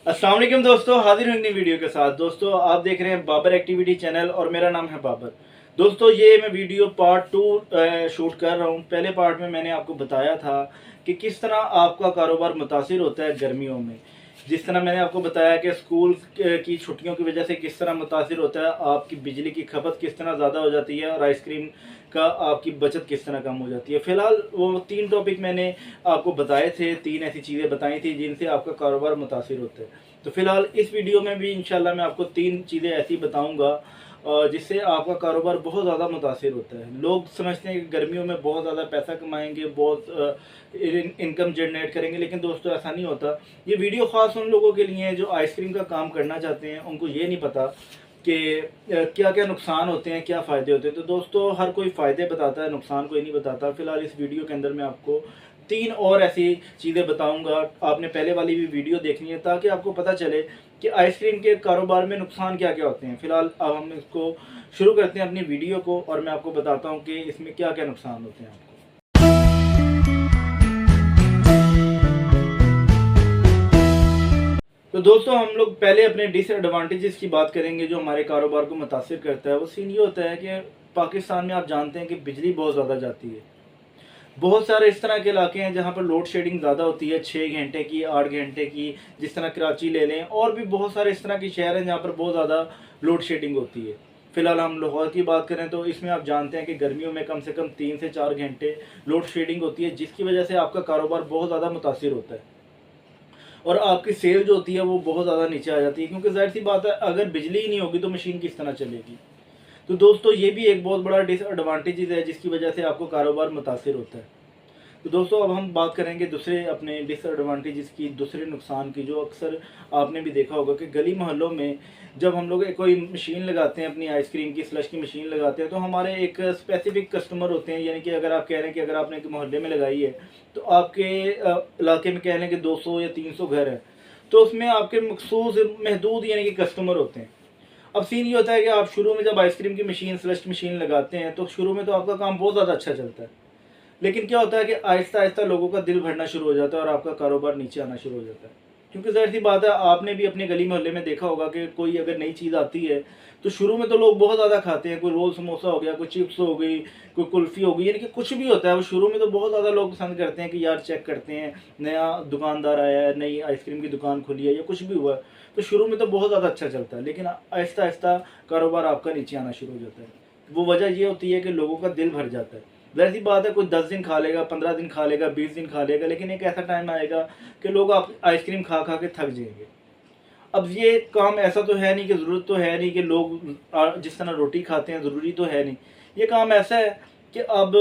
अस्सलाम वालेकुम दोस्तों, हाजिर हूँ नई वीडियो के साथ। दोस्तों आप देख रहे हैं बाबर एक्टिविटी चैनल और मेरा नाम है बाबर। दोस्तों ये मैं वीडियो पार्ट 2 शूट कर रहा हूँ। पहले पार्ट में मैंने आपको बताया था कि किस तरह आपका कारोबार मुतासिर होता है गर्मियों में। जिस तरह मैंने आपको बताया कि स्कूल की छुट्टियों की वजह से किस तरह मुतासिर होता है, आपकी बिजली की खपत किस तरह ज़्यादा हो जाती है और आइसक्रीम का आपकी बचत किस तरह कम हो जाती है। फ़िलहाल वो 3 टॉपिक मैंने आपको बताए थे, 3 ऐसी चीज़ें बताई थी जिनसे आपका कारोबार मुतासिर होता है। तो फ़िलहाल इस वीडियो में भी इंशाल्लाह मैं आपको 3 चीज़ें ऐसी बताऊँगा जिससे आपका कारोबार बहुत ज़्यादा मुतासिर होता है। लोग समझते हैं कि गर्मियों में बहुत ज़्यादा पैसा कमाएँगे, बहुत इनकम जनरेट करेंगे, लेकिन दोस्तों ऐसा नहीं होता। ये वीडियो ख़ास उन लोगों के लिए है जो आइसक्रीम का काम करना चाहते हैं। उनको ये नहीं पता कि क्या क्या नुकसान होते हैं, क्या फ़ायदे होते हैं। तो दोस्तों हर कोई फ़ायदे बताता है, नुकसान कोई नहीं बताता। फ़िलहाल इस वीडियो के अंदर मैं आपको 3 और ऐसी चीज़ें बताऊंगा। आपने पहले वाली भी वीडियो देखनी है ताकि आपको पता चले कि आइसक्रीम के कारोबार में नुकसान क्या क्या होते हैं। फ़िलहाल अब हम इसको शुरू करते हैं अपनी वीडियो को और मैं आपको बताता हूँ कि इसमें क्या क्या नुकसान होते हैं आपको। तो दोस्तों हम लोग पहले अपने डिसएडवांटेजेस की बात करेंगे जो हमारे कारोबार को मुतासिर करता है। वो सीन ये होता है कि पाकिस्तान में आप जानते हैं कि बिजली बहुत ज़्यादा जाती है। बहुत सारे इस तरह के इलाके हैं जहाँ पर लोड शेडिंग ज़्यादा होती है, 6 घंटे की, 8 घंटे की। जिस तरह कराची ले लें, और भी बहुत सारे इस तरह के शहर हैं जहाँ पर बहुत ज़्यादा लोड शेडिंग होती है। फिलहाल हम लाहौर की बात करें तो इसमें आप जानते हैं कि गर्मियों में कम से कम 3 से 4 घंटे लोड शेडिंग होती है, जिसकी वजह से आपका कारोबार बहुत ज़्यादा मुतासिर होता है और आपकी सेल जो होती है वो बहुत ज़्यादा नीचे आ जाती है। क्योंकि ज़ाहिर सी बात है, अगर बिजली ही नहीं होगी तो मशीन किस तरह चलेगी। तो दोस्तों ये भी एक बहुत बड़ा डिसएडवांटेज है जिसकी वजह से आपको कारोबार मुतासिर होता है। तो दोस्तों अब हम बात करेंगे दूसरे अपने डिसएडवांटेजेस की, दूसरे नुकसान की, जो अक्सर आपने भी देखा होगा कि गली मोहल्लों में जब हम लोग कोई मशीन लगाते हैं, अपनी आइसक्रीम की स्लश की मशीन लगाते हैं, तो हमारे एक स्पेसिफिक कस्टमर होते हैं। यानी कि अगर आप कह रहे हैं कि अगर आपने एक मोहल्ले में लगाई है तो आपके इलाके में कह रहे हैं कि 200 या 300 घर हैं, तो उसमें आपके मखसूस महदूद यानी कि कस्टमर होते हैं। अब सीन ये होता है कि आप शुरू में जब आइसक्रीम की मशीन स्लश मशीन लगाते हैं तो शुरू में तो आपका काम बहुत ज़्यादा अच्छा चलता है, लेकिन क्या होता है कि आहिस्ता आहिस्ता लोगों का दिल भरना शुरू हो जाता है और आपका कारोबार नीचे आना शुरू हो जाता है। क्योंकि ज़ाहिर सी बात है, आपने भी अपने गली मोहल्ले में देखा होगा कि कोई अगर नई चीज़ आती है तो शुरू में तो लोग बहुत ज़्यादा खाते हैं। कोई रोल समोसा हो गया, कोई चिप्स हो गई, कोई कुल्फ़ी हो गई, यानी कि कुछ भी होता है वो शुरू में तो बहुत ज़्यादा लोग पसंद करते हैं कि यार चेक करते हैं, नया दुकानदार आया है, नई आइसक्रीम की दुकान खुली है या कुछ भी हुआ है। तो शुरू में तो बहुत ज़्यादा अच्छा चलता है, लेकिन आहिस्ता आहिस्ता कारोबार आपका नीचे आना शुरू हो जाता है। वो वजह ये होती है कि लोगों का दिल भर जाता है। ज़ाहिर सी बात है, कोई 10 दिन खा लेगा, 15 दिन खा लेगा, 20 दिन खा लेगा, लेकिन एक ऐसा टाइम आएगा कि लोग आप आइसक्रीम खा खा के थक जाएंगे। अब ये काम ऐसा तो है नहीं कि ज़रूरत तो है नहीं कि लोग जिस तरह रोटी खाते हैं, ज़रूरी तो है नहीं। ये काम ऐसा है कि अब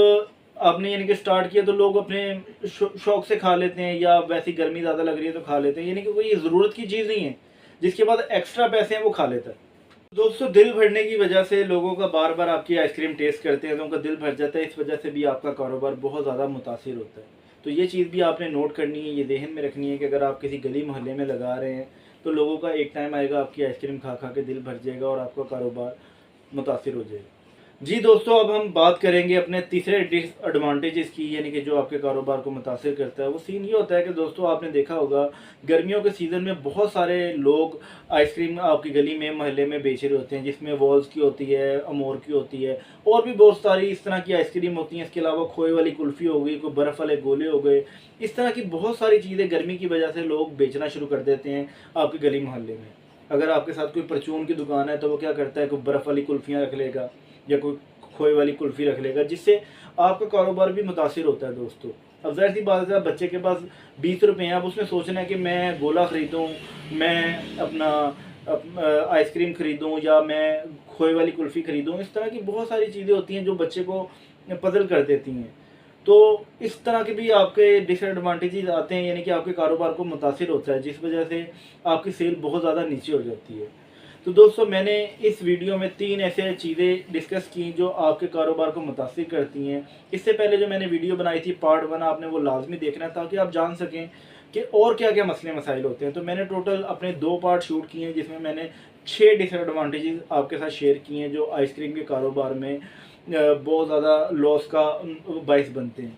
आपने यानी कि स्टार्ट किया तो लोग अपने शौक से खा लेते हैं, या वैसी गर्मी ज़्यादा लग रही है तो खा लेते हैं। यानी कि कोई ज़रूरत की चीज़ नहीं है, जिसके बाद एक्स्ट्रा पैसे हैं वो खा लेता है। दोस्तों दिल भरने की वजह से लोगों का बार बार आपकी आइसक्रीम टेस्ट करते हैं तो उनका दिल भर जाता है। इस वजह से भी आपका कारोबार बहुत ज़्यादा मुतासिर होता है। तो ये चीज़ भी आपने नोट करनी है, ये ज़हन में रखनी है कि अगर आप किसी गली मोहल्ले में लगा रहे हैं तो लोगों का एक टाइम आएगा आपकी आइसक्रीम खा खा के दिल भर जाएगा और आपका कारोबार मुतासिर हो जाएगा। जी दोस्तों, अब हम बात करेंगे अपने तीसरे डिसएडवांटेजेस की, यानी कि जो आपके कारोबार को मुतासिर करता है। वो सीन ये होता है कि दोस्तों आपने देखा होगा गर्मियों के सीज़न में बहुत सारे लोग आइसक्रीम आपकी गली में मोहल्ले में बेच रहे होते हैं, जिसमें वॉल्स की होती है, अमोर की होती है, और भी बहुत सारी इस तरह की आइसक्रीम होती हैं। इसके अलावा खोए वाली कुल्फ़ी हो गई, कोई बर्फ़ वाले गोले हो गए। इस तरह की बहुत सारी चीज़ें गर्मी की वजह से लोग बेचना शुरू कर देते हैं आपके गली मोहल्ले में। अगर आपके साथ कोई परचून की दुकान है तो वो क्या करता है, कोई बर्फ़ वाली कुल्फ़ियाँ रख लेगा या कोई खोए वाली कुल्फ़ी रख लेगा, जिससे आपका कारोबार भी मुतासिर होता है दोस्तों। अब ज़ाहिर सी बात है, बच्चे के पास 20 रुपये हैं, अब उसने सोचना है कि मैं गोला ख़रीदूँ, मैं अपना आइसक्रीम ख़रीदूँ या मैं खोए वाली कुल्फ़ी ख़रीदूँ। इस तरह की बहुत सारी चीज़ें होती हैं जो बच्चे को पज़ल कर देती हैं। तो इस तरह के भी आपके डिसएडवांटेजेस आते हैं, यानी कि आपके कारोबार को मुतासिर होता है, जिस वजह से आपकी सेल बहुत ज़्यादा नीचे हो जाती है। तो दोस्तों मैंने इस वीडियो में 3 ऐसे चीज़ें डिस्कस की जो आपके कारोबार को मुतासिर करती हैं। इससे पहले जो मैंने वीडियो बनाई थी पार्ट 1, आपने वो लाजमी देखना है ताकि आप जान सकें कि और क्या क्या मसले मसाइल होते हैं। तो मैंने टोटल अपने 2 पार्ट शूट किए हैं, जिसमें मैंने 6 डिसएडवांटेजेस आपके साथ शेयर किए हैं जो आइसक्रीम के कारोबार में बहुत ज़्यादा लॉस का बाइस बनते हैं।